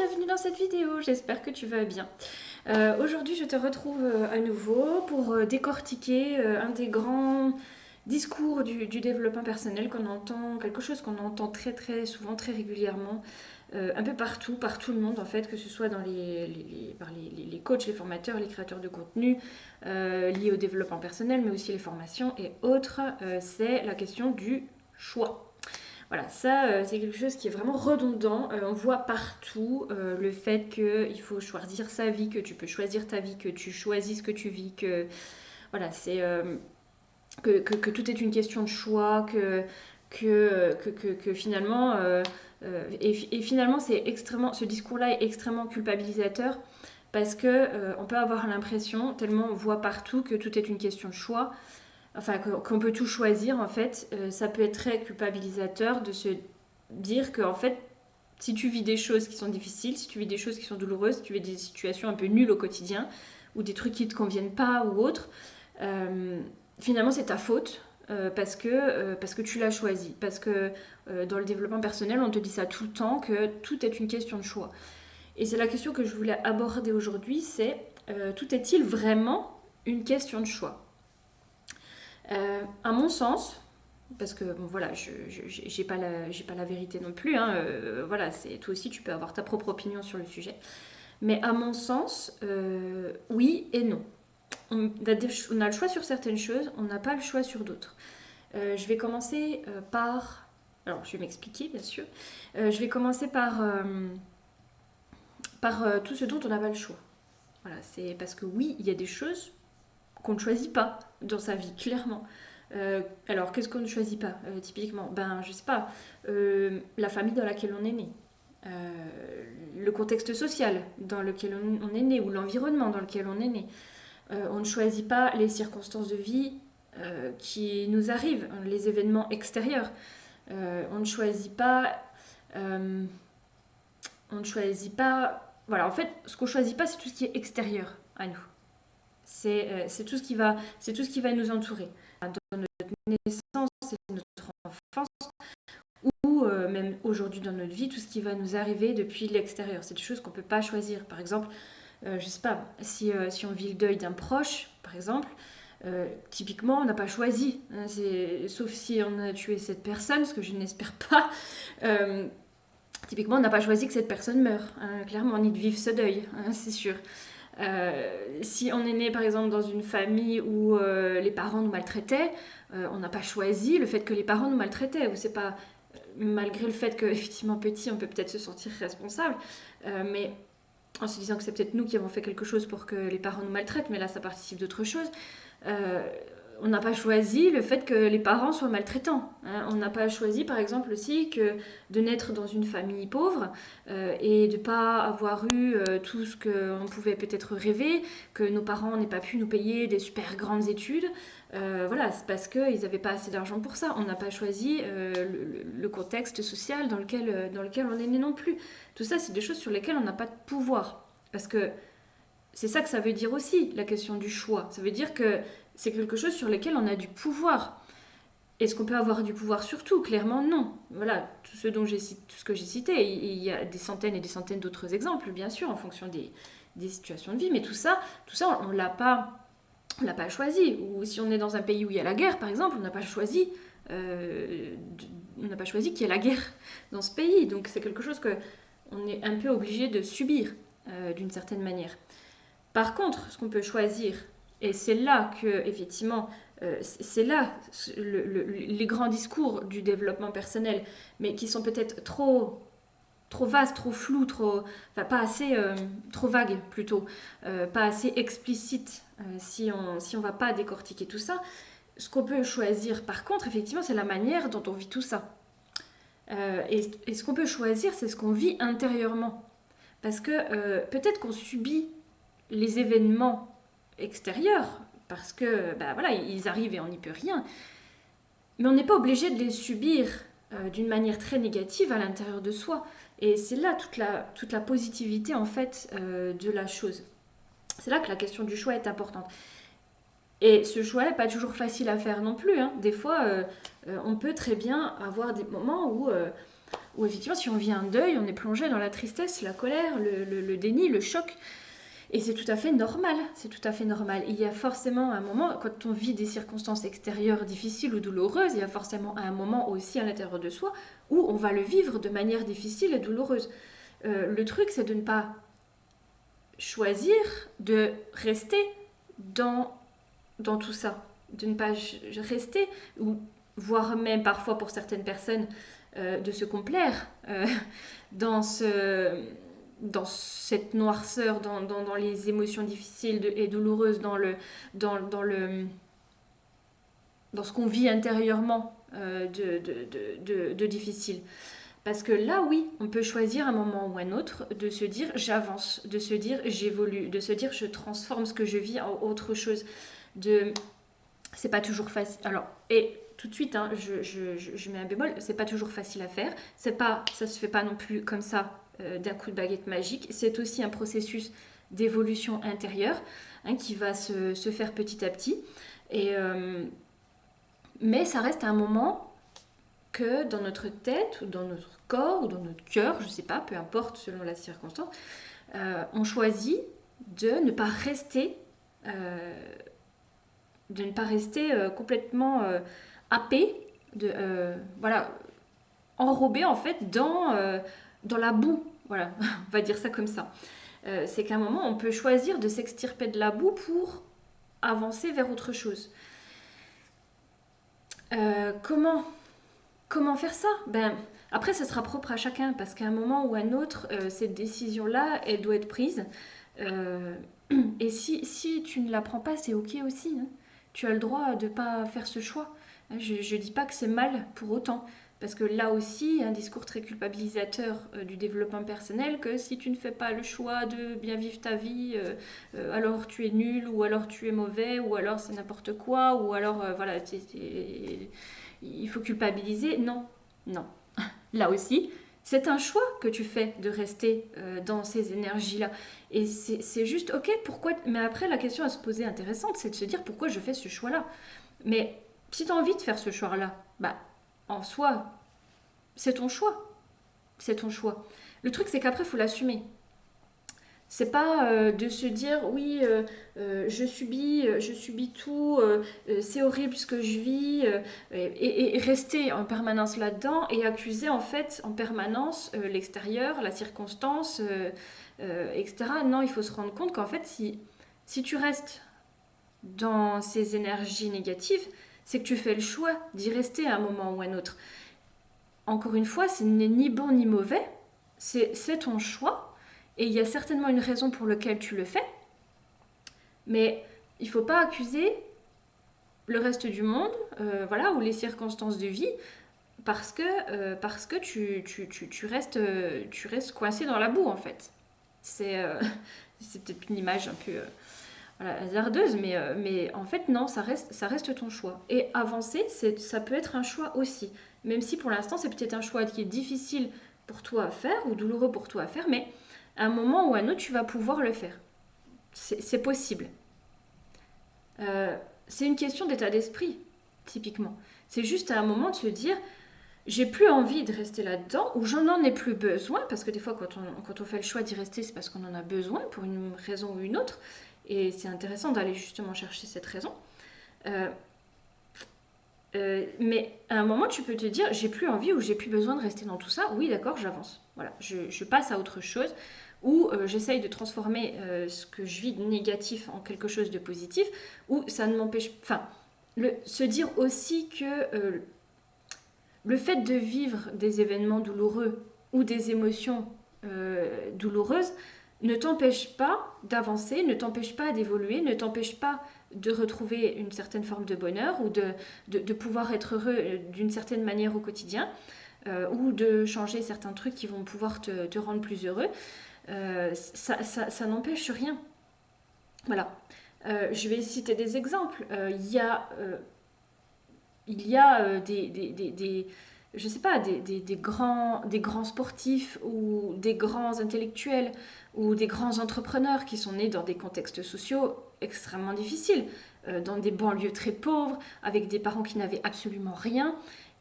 bienvenue dans cette vidéo, j'espère que tu vas bien. Aujourd'hui je te retrouve à nouveau pour décortiquer un des grands discours du développement personnel qu'on entend, quelque chose qu'on entend très souvent, très régulièrement, un peu partout, par tout le monde en fait, que ce soit dans par les coachs, les formateurs, les créateurs de contenu liés au développement personnel, mais aussi les formations et autres, c'est la question du choix. Voilà, ça c'est quelque chose qui est vraiment redondant. On voit partout le fait qu'il faut choisir sa vie, que tu peux choisir ta vie, que tu choisis ce que tu vis, que voilà, que tout est une question de choix, que finalement et finalement ce discours-là est extrêmement culpabilisateur parce que on peut avoir l'impression, tellement on voit partout que tout est une question de choix, enfin qu'on peut tout choisir en fait, ça peut être très culpabilisateur de se dire que en fait, si tu vis des choses qui sont difficiles, si tu vis des choses qui sont douloureuses, si tu vis des situations un peu nulles au quotidien ou des trucs qui te conviennent pas ou autres, euh, finalement c'est ta faute. Parce que tu l'as choisi. Parce que dans le développement personnel, on te dit ça tout le temps, que tout est une question de choix. Et c'est la question que je voulais aborder aujourd'hui, c'est tout est-il vraiment une question de choix? À mon sens, parce que bon, voilà, je j'ai pas la vérité non plus, hein, voilà, c'est toi aussi tu peux avoir ta propre opinion sur le sujet. Mais à mon sens, oui et non. On a le choix sur certaines choses, on n'a pas le choix sur d'autres. Je vais commencer par... Alors, je vais m'expliquer, bien sûr. Je vais commencer par tout ce dont on n'a pas le choix. Voilà, c'est parce que oui, il y a des choses qu'on ne choisit pas dans sa vie, clairement. Alors, qu'est-ce qu'on ne choisit pas, typiquement? Ben, je sais pas, la famille dans laquelle on est né, le contexte social dans lequel on est né, ou l'environnement dans lequel on est né. On ne choisit pas les circonstances de vie qui nous arrivent, les événements extérieurs. On ne choisit pas... euh, on ne choisit pas... Voilà, en fait, ce qu'on ne choisit pas, c'est tout ce qui est extérieur à nous. C'est tout tout ce qui va nous entourer. Dans notre naissance et notre enfance, ou même aujourd'hui dans notre vie, tout ce qui va nous arriver depuis l'extérieur. C'est des choses qu'on ne peut pas choisir. Par exemple, je sais pas, si on vit le deuil d'un proche, par exemple, typiquement, on n'a pas choisi. Hein, sauf si on a tué cette personne, ce que je n'espère pas. Euh, Typiquement, on n'a pas choisi que cette personne meure. Hein, clairement, ni de vivre ce deuil, hein, c'est sûr. Si on est né par exemple dans une famille où les parents nous maltraitaient, on n'a pas choisi le fait que les parents nous maltraitaient. Ou c'est pas malgré le fait qu'effectivement petit, on peut peut-être se sentir responsable, mais en se disant que c'est peut-être nous qui avons fait quelque chose pour que les parents nous maltraitent, mais là ça participe d'autre chose. Euh, on n'a pas choisi le fait que les parents soient maltraitants. Hein. On n'a pas choisi, par exemple, aussi que de naître dans une famille pauvre et de ne pas avoir eu tout ce qu'on pouvait peut-être rêver, que nos parents n'aient pas pu nous payer des super grandes études. Voilà, c'est parce qu'ils n'avaient pas assez d'argent pour ça. On n'a pas choisi le contexte social dans lequel on est né non plus. Tout ça, c'est des choses sur lesquelles on n'a pas de pouvoir. Parce que c'est ça que ça veut dire aussi, la question du choix. Ça veut dire que c'est quelque chose sur lequel on a du pouvoir. Est-ce qu'on peut avoir du pouvoir sur tout? Clairement, non. Voilà, tout ce que j'ai cité. Il y a des centaines et des centaines d'autres exemples, bien sûr, en fonction des situations de vie. Mais tout ça on l'a pas choisi. Ou si on est dans un pays où il y a la guerre, par exemple, on n'a pas choisi qu'il y ait la guerre dans ce pays. Donc c'est quelque chose que on est un peu obligé de subir d'une certaine manière. Par contre, ce qu'on peut choisir, et c'est là que, effectivement, c'est là les grands discours du développement personnel, mais qui sont peut-être trop vastes, trop flous, enfin pas assez, trop vagues plutôt, pas assez explicites si on va pas décortiquer tout ça. Ce qu'on peut choisir, par contre, effectivement, c'est la manière dont on vit tout ça. Et ce qu'on peut choisir, c'est ce qu'on vit intérieurement. Parce que peut-être qu'on subit les événements extérieurs, parce que bah, voilà, ils arrivent et on n'y peut rien, mais on n'est pas obligé de les subir d'une manière très négative à l'intérieur de soi. Et c'est là toute la positivité en fait de la chose. C'est là que la question du choix est importante. Et ce choix n'est pas toujours facile à faire non plus. Hein. Des fois, on peut très bien avoir des moments où Ou effectivement, si on vit un deuil, on est plongé dans la tristesse, la colère, le déni, le choc. Et c'est tout à fait normal, c'est tout à fait normal. Il y a forcément un moment, quand on vit des circonstances extérieures difficiles ou douloureuses, il y a forcément un moment aussi à l'intérieur de soi où on va le vivre de manière difficile et douloureuse. Le truc, c'est de ne pas choisir de rester dans, dans tout ça, de ne pas rester, ou voire même parfois pour certaines personnes, de se complaire dans dans cette noirceur, dans les émotions difficiles et douloureuses, dans le, dans ce qu'on vit intérieurement de difficile. Parce que là, oui, on peut choisir un moment ou un autre de se dire j'avance, de se dire j'évolue, de se dire je transforme ce que je vis en autre chose. De... C'est pas toujours facile. Alors, et tout de suite, hein, je mets un bémol, c'est pas toujours facile à faire. Ça se fait pas non plus comme ça d'un coup de baguette magique. C'est aussi un processus d'évolution intérieure hein, qui va se faire petit à petit. Et, mais ça reste un moment que dans notre tête ou dans notre corps ou dans notre cœur, je sais pas, peu importe selon la circonstance, on choisit de ne pas rester, complètement happé, voilà, enrobé en fait dans la boue. Voilà, on va dire ça comme ça. C'est qu'à un moment, on peut choisir de s'extirper de la boue pour avancer vers autre chose. Comment faire ça? Ben, après, ça sera propre à chacun, parce qu'à un moment ou à un autre, cette décision-là, elle doit être prise. Euh, et si tu ne la prends pas, c'est ok aussi, hein. Tu as le droit de ne pas faire ce choix. Je ne dis pas que c'est mal pour autant. Parce que là aussi, il y a un discours très culpabilisateur du développement personnel, que si tu ne fais pas le choix de bien vivre ta vie, alors tu es nul, ou alors tu es mauvais, ou alors c'est n'importe quoi, ou alors voilà, il faut culpabiliser. Non, non. Là aussi, c'est un choix que tu fais de rester dans ces énergies-là. Et c'est juste, ok, pourquoi. Mais après, la question à se poser intéressante, c'est de se dire pourquoi je fais ce choix-là. Mais si tu as envie de faire ce choix-là, bah, en soi, c'est ton choix. C'est ton choix. Le truc, c'est qu'après, il faut l'assumer. C'est pas de se dire oui, je subis tout, c'est horrible ce que je vis, et rester en permanence là-dedans et accuser en fait en permanence l'extérieur, la circonstance, etc. Non, il faut se rendre compte qu'en fait, si tu restes dans ces énergies négatives, c'est que tu fais le choix d'y rester à un moment ou à un autre. Encore une fois, ce n'est ni bon ni mauvais, c'est ton choix, et il y a certainement une raison pour laquelle tu le fais, mais il ne faut pas accuser le reste du monde, voilà, ou les circonstances de vie, parce que tu restes coincé dans la boue, en fait. C'est c'est peut-être une image un peu voilà, hasardeuse, mais en fait, non, ça reste ton choix. Et avancer, ça peut être un choix aussi. Même si pour l'instant, c'est peut-être un choix qui est difficile pour toi à faire ou douloureux pour toi à faire, mais à un moment ou à un autre, tu vas pouvoir le faire. C'est possible. Euh, c'est une question d'état d'esprit, typiquement. C'est juste à un moment de se dire, j'ai plus envie de rester là-dedans, ou j'en en ai plus besoin, parce que des fois, quand on fait le choix d'y rester, c'est parce qu'on en a besoin, pour une raison ou une autre. Et c'est intéressant d'aller justement chercher cette raison. Euh, mais à un moment, tu peux te dire, j'ai plus envie ou j'ai plus besoin de rester dans tout ça. Oui, d'accord, j'avance. Voilà, je passe à autre chose. Ou j'essaye de transformer ce que je vis de négatif en quelque chose de positif. Ou ça ne m'empêche... Enfin, se dire aussi que le fait de vivre des événements douloureux ou des émotions douloureuses ne t'empêche pas d'avancer, ne t'empêche pas d'évoluer, ne t'empêche pas de retrouver une certaine forme de bonheur ou de pouvoir être heureux d'une certaine manière au quotidien ou de changer certains trucs qui vont pouvoir te rendre plus heureux. Ça n'empêche rien. Voilà. Je vais citer des exemples. Il y a je sais pas, des grands sportifs ou des grands intellectuels ou des grands entrepreneurs qui sont nés dans des contextes sociaux extrêmement difficiles, dans des banlieues très pauvres, avec des parents qui n'avaient absolument rien.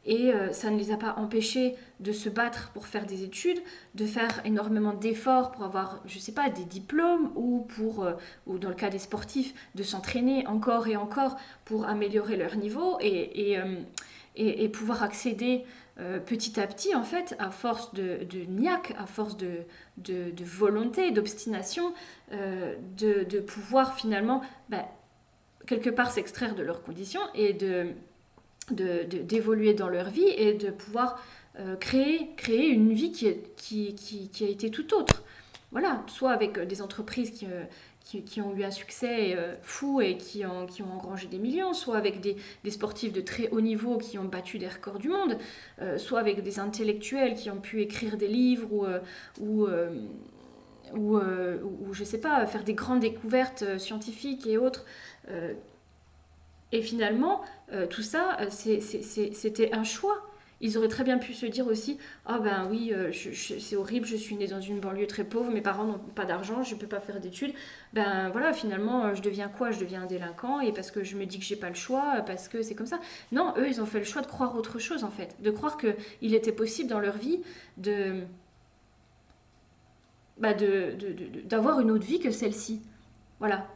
et ça ne les a pas empêchés de se battre pour faire des études, de faire énormément d'efforts pour avoir, je sais pas, des diplômes ou dans le cas des sportifs, de s'entraîner encore et encore pour améliorer leur niveau et pouvoir accéder petit à petit, en fait, à force de niaque, à force de volonté, d'obstination, de pouvoir finalement, bah, quelque part, s'extraire de leurs conditions et d'évoluer dans leur vie et de pouvoir créer une vie qui a été tout autre. Voilà, soit avec des entreprises qui ont eu un succès fou et qui ont engrangé des millions, soit avec des sportifs de très haut niveau qui ont battu des records du monde, soit avec des intellectuels qui ont pu écrire des livres ou, euh, ou je sais pas, faire des grandes découvertes scientifiques et autres. Euh, et finalement, tout ça, c'était un choix. Ils auraient très bien pu se dire aussi, ah ben oui, c'est horrible, je suis née dans une banlieue très pauvre, mes parents n'ont pas d'argent, je ne peux pas faire d'études. Ben voilà, finalement, je deviens quoi? Je deviens un délinquant et parce que je me dis que j'ai pas le choix, parce que c'est comme ça. Non, eux, ils ont fait le choix de croire autre chose en fait, de croire qu'il était possible dans leur vie de, d'avoir une autre vie que celle-ci. Voilà,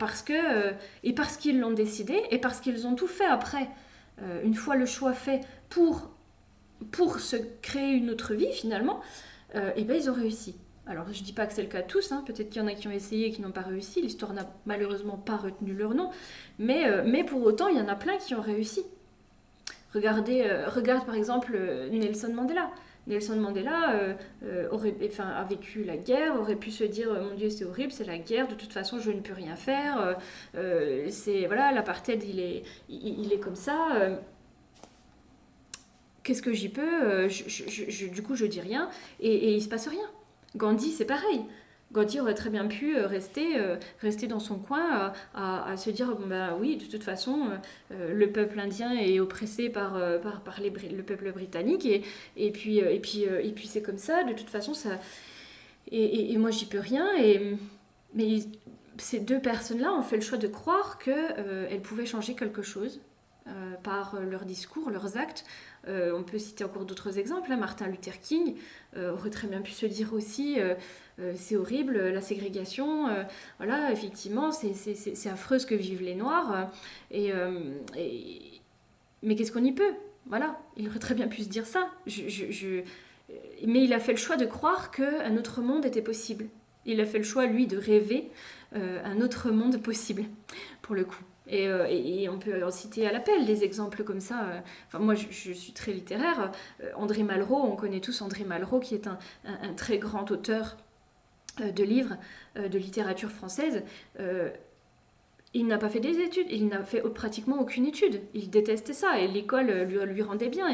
et parce qu'ils l'ont décidé et parce qu'ils ont tout fait après. Une fois le choix fait pour se créer une autre vie finalement, et ben ils ont réussi. Alors je dis pas que c'est le cas de tous, hein. Peut-être qu'il y en a qui ont essayé et qui n'ont pas réussi, l'histoire n'a malheureusement pas retenu leur nom, mais pour autant il y en a plein qui ont réussi. Regarde par exemple Nelson Mandela. Nelson Mandela a vécu la guerre, aurait pu se dire mon Dieu c'est horrible, c'est la guerre, de toute façon je ne peux rien faire, c'est voilà l'apartheid il est comme ça, qu'est-ce que j'y peux, du coup je dis rien et il se passe rien. Gandhi c'est pareil. Gandhi aurait très bien pu rester dans son coin se dire bon, bah oui de toute façon le peuple indien est oppressé par le peuple britannique et puis c'est comme ça de toute façon ça et moi j'y peux rien mais ces deux personnes-là ont fait le choix de croire qu'elles pouvaient changer quelque chose par leurs discours, leurs actes. On peut citer encore d'autres exemples. Hein. Martin Luther King aurait très bien pu se dire aussi c'est horrible, la ségrégation, voilà, effectivement, c'est affreux ce que vivent les Noirs. Et, euh, et- mais qu'est-ce qu'on y peut? Voilà, il aurait très bien pu se dire ça. Mais il a fait le choix de croire qu'un autre monde était possible. Il a fait le choix, lui, de rêver un autre monde possible, pour le coup. Et on peut en citer à l'appel des exemples comme ça. Enfin, moi, je suis très littéraire. André Malraux, on connaît tous André Malraux, qui est un très grand auteur de livres de littérature française. Il n'a pas fait des études, il n'a fait pratiquement aucune étude. Il détestait ça et l'école lui rendait bien.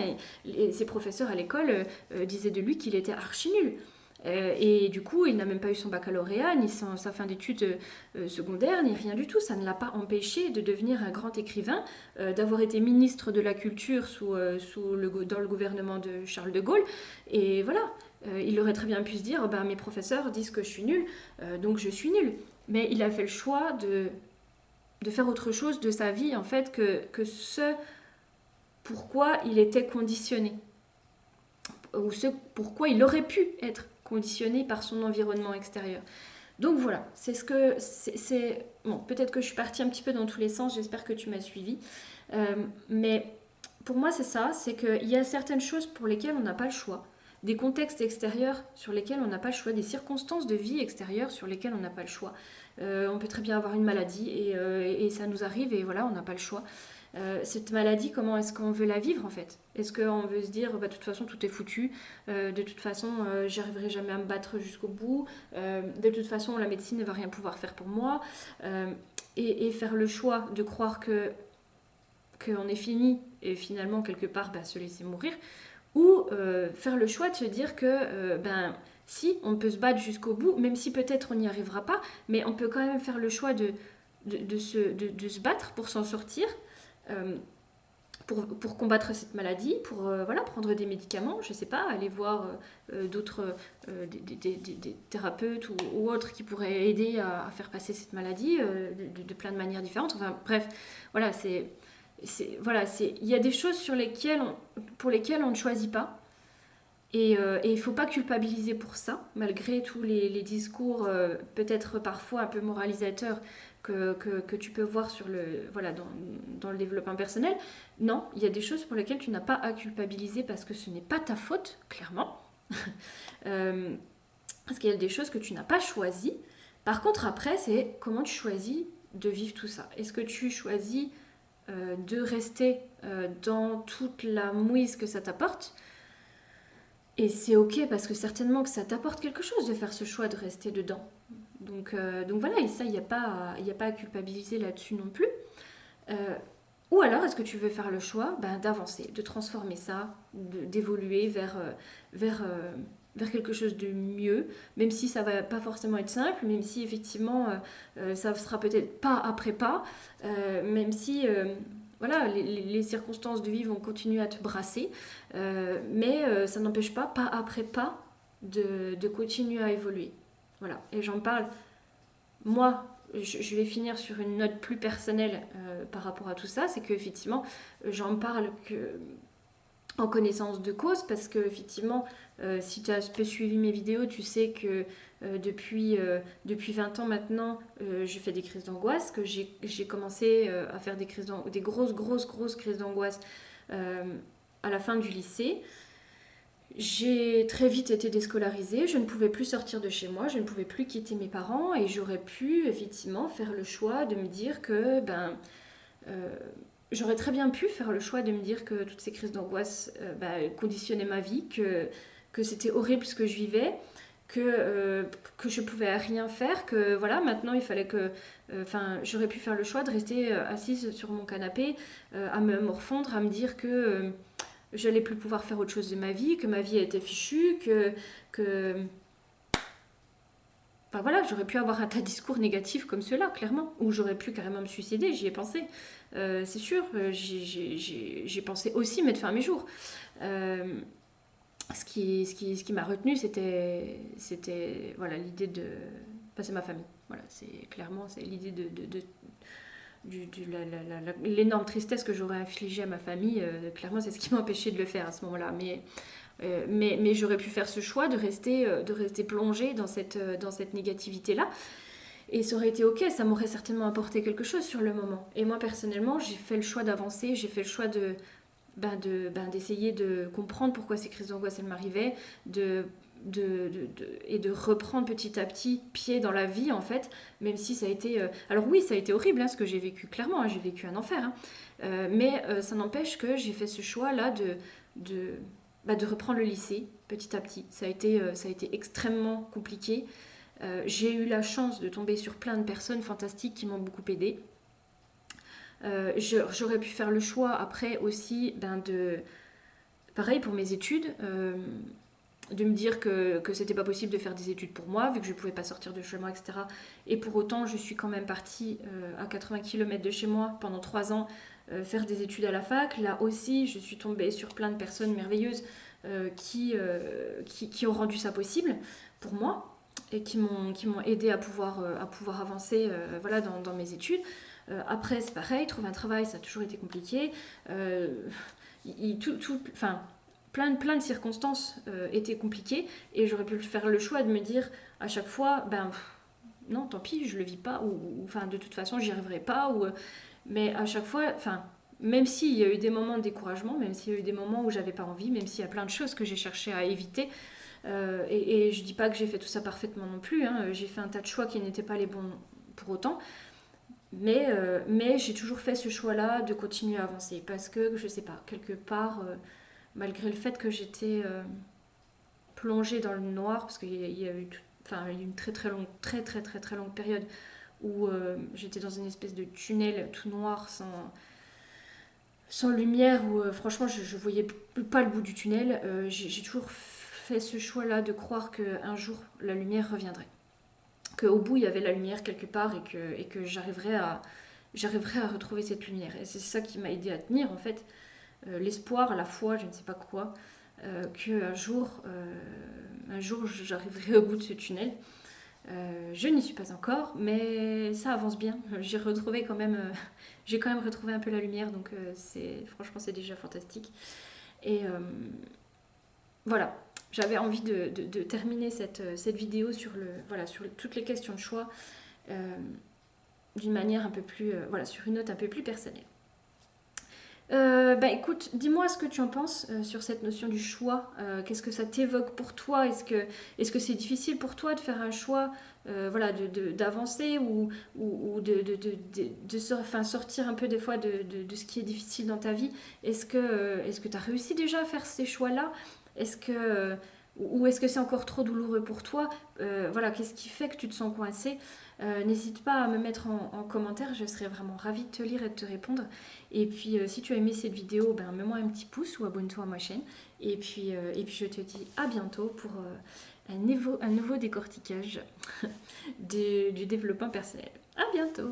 Et ses professeurs à l'école disaient de lui qu'il était archi nul. Et du coup, il n'a même pas eu son baccalauréat, ni sa fin d'études secondaires, ni rien du tout. Ça ne l'a pas empêché de devenir un grand écrivain, d'avoir été ministre de la Culture dans le gouvernement de Charles de Gaulle. Et voilà, il aurait très bien pu se dire, oh ben, mes professeurs disent que je suis nul, donc je suis nul. Mais il a fait le choix de faire autre chose de sa vie, en fait, que ce pourquoi il était conditionné, ou ce pourquoi il aurait pu être conditionné par son environnement extérieur. Donc voilà, c'est ce que c'est. Bon, peut-être que je suis partie un petit peu dans tous les sens, j'espère que tu m'as suivi. Mais pour moi, c'est ça, c'est qu'il y a certaines choses pour lesquelles on n'a pas le choix, des contextes extérieurs sur lesquels on n'a pas le choix, des circonstances de vie extérieures sur lesquelles on n'a pas le choix. On peut très bien avoir une maladie et ça nous arrive et voilà, on n'a pas le choix. Cette maladie, comment est-ce qu'on veut la vivre en fait? Est-ce qu'on veut se dire, bah, de toute façon tout est foutu, de toute façon j'arriverai jamais à me battre jusqu'au bout, de toute façon la médecine ne va rien pouvoir faire pour moi, et faire le choix de croire qu'on est fini et finalement quelque part bah, se laisser mourir, ou faire le choix de se dire que ben si on peut se battre jusqu'au bout, même si peut-être on n'y arrivera pas, mais on peut quand même faire le choix de se battre pour s'en sortir, euh, pour combattre cette maladie, pour voilà, prendre des médicaments, je sais pas, aller voir d'autres des thérapeutes ou autres qui pourraient aider à faire passer cette maladie de plein de manières différentes. Enfin bref, voilà, voilà, il y a des choses pour lesquelles on ne choisit pas. Et il ne faut pas culpabiliser pour ça, malgré tous les discours peut-être parfois un peu moralisateurs que tu peux voir voilà, dans le développement personnel. Non, il y a des choses pour lesquelles tu n'as pas à culpabiliser parce que ce n'est pas ta faute, clairement. Euh, Parce qu'il y a des choses que tu n'as pas choisies. Par contre, après, c'est comment tu choisis de vivre tout ça. Est-ce que tu choisis de rester dans toute la mouise que ça t'apporte? Et c'est ok parce que certainement que ça t'apporte quelque chose de faire ce choix de rester dedans. Donc voilà, et ça, il y a pas à culpabiliser là-dessus non plus. Euh, ou alors, est-ce que tu veux faire le choix d'avancer, de transformer ça, d'évoluer vers, euh, vers quelque chose de mieux, même si ça va pas forcément être simple, même si effectivement ça sera peut-être pas après pas, même si voilà, les circonstances de vie vont continuer à te brasser, mais ça n'empêche pas après pas, de continuer à évoluer. Voilà, et j'en parle moi, je vais finir sur une note plus personnelle par rapport à tout ça, c'est qu'effectivement, j'en parle en connaissance de cause, parce que effectivement, si tu as un peu suivi mes vidéos, tu sais que depuis 20 ans maintenant, je fais des crises d'angoisse, que j'ai commencé à faire des grosses crises d'angoisse euh, à la fin du lycée. J'ai très vite été déscolarisée, je ne pouvais plus sortir de chez moi, je ne pouvais plus quitter mes parents et j'aurais pu effectivement faire le choix de me dire que euh, j'aurais très bien pu faire le choix de me dire que toutes ces crises d'angoisse conditionnaient ma vie, que c'était horrible ce que je vivais, que je pouvais rien faire, que voilà, maintenant il fallait que. Enfin, j'aurais pu faire le choix de rester assise sur mon canapé, à me morfondre, à me dire que j'allais plus pouvoir faire autre chose de ma vie, que ma vie était fichue, que... Enfin voilà, j'aurais pu avoir un tas de discours négatifs comme ceux-là, clairement. Ou j'aurais pu carrément me suicider, j'y ai pensé. C'est sûr, j'ai pensé aussi mettre fin à mes jours. Euh, ce qui m'a retenu, c'était voilà, l'idée de passer ma famille. Voilà, c'est clairement c'est l'idée l'énorme tristesse que j'aurais infligée à ma famille. Clairement, c'est ce qui m'a empêché de le faire à ce moment-là. Mais j'aurais pu faire ce choix de rester plongée dans cette négativité-là. Et ça aurait été ok, ça m'aurait certainement apporté quelque chose sur le moment. Et moi, personnellement, j'ai fait le choix d'avancer, j'ai fait le choix d'essayer de comprendre pourquoi ces crises d'angoisse elles m'arrivaient, et de reprendre petit à petit pied dans la vie en fait, même si ça a été... alors oui, ça a été horrible ce que j'ai vécu, clairement, j'ai vécu un enfer, mais ça n'empêche que j'ai fait ce choix là de, de reprendre le lycée petit à petit. Ça a été extrêmement compliqué. J'ai eu la chance de tomber sur plein de personnes fantastiques qui m'ont beaucoup aidée. J'aurais pu faire le choix après aussi pareil pour mes études, de me dire que c'était pas possible de faire des études pour moi, vu que je pouvais pas sortir de chez moi, etc. Et pour autant, je suis quand même partie à 80 km de chez moi pendant 3 ans faire des études à la fac. Là aussi, je suis tombée sur plein de personnes merveilleuses qui ont rendu ça possible pour moi et qui m'ont aidé à pouvoir avancer voilà, dans mes études. Après, c'est pareil, trouver un travail, ça a toujours été compliqué. Euh, enfin, plein de circonstances étaient compliquées et j'aurais pu faire le choix de me dire à chaque fois, non, tant pis, je le vis pas, enfin, de toute façon, j'y arriverai pas. Mais à chaque fois, enfin, même s'il y a eu des moments de découragement, même s'il y a eu des moments où j'avais pas envie, même s'il y a plein de choses que j'ai cherché à éviter, et je dis pas que j'ai fait tout ça parfaitement non plus, j'ai fait un tas de choix qui n'étaient pas les bons pour autant, mais j'ai toujours fait ce choix-là de continuer à avancer parce que, je sais pas, quelque part, malgré le fait que j'étais plongée dans le noir, parce qu'il y a eu enfin, il y a eu une très longue période où j'étais dans une espèce de tunnel tout noir sans lumière, où franchement je voyais pas le bout du tunnel. J'ai toujours fait ce choix-là de croire qu'un jour la lumière reviendrait. Qu'au bout il y avait la lumière quelque part et que j'arriverais à retrouver cette lumière. Et c'est ça qui m'a aidé à tenir en fait. L'espoir, la foi, je ne sais pas quoi, qu'un jour, un jour j'arriverai au bout de ce tunnel. Je n'y suis pas encore, mais ça avance bien. J'ai retrouvé quand même, j'ai quand même retrouvé un peu la lumière, donc franchement c'est déjà fantastique. Et voilà, j'avais envie de terminer cette vidéo sur voilà, sur toutes les questions de choix euh, d'une manière un peu plus, voilà, sur une note un peu plus personnelle. Bah écoute, dis-moi ce que tu en penses sur cette notion du choix. Qu'est-ce que ça t'évoque pour toi? Est-ce que c'est difficile pour toi de faire un choix, voilà, d'avancer ou enfin, sortir un peu des fois de ce qui est difficile dans ta vie? Est-ce que tu as réussi déjà à faire ces choix-là? Est-ce que, ou est-ce que c'est encore trop douloureux pour toi? Voilà, qu'est-ce qui fait que tu te sens coincé? N'hésite pas à me mettre en commentaire, je serais vraiment ravie de te lire et de te répondre. Et puis, si tu as aimé cette vidéo, ben, mets-moi un petit pouce ou abonne-toi à ma chaîne. Et puis je te dis à bientôt pour un nouveau décortiquage du développement personnel. À bientôt!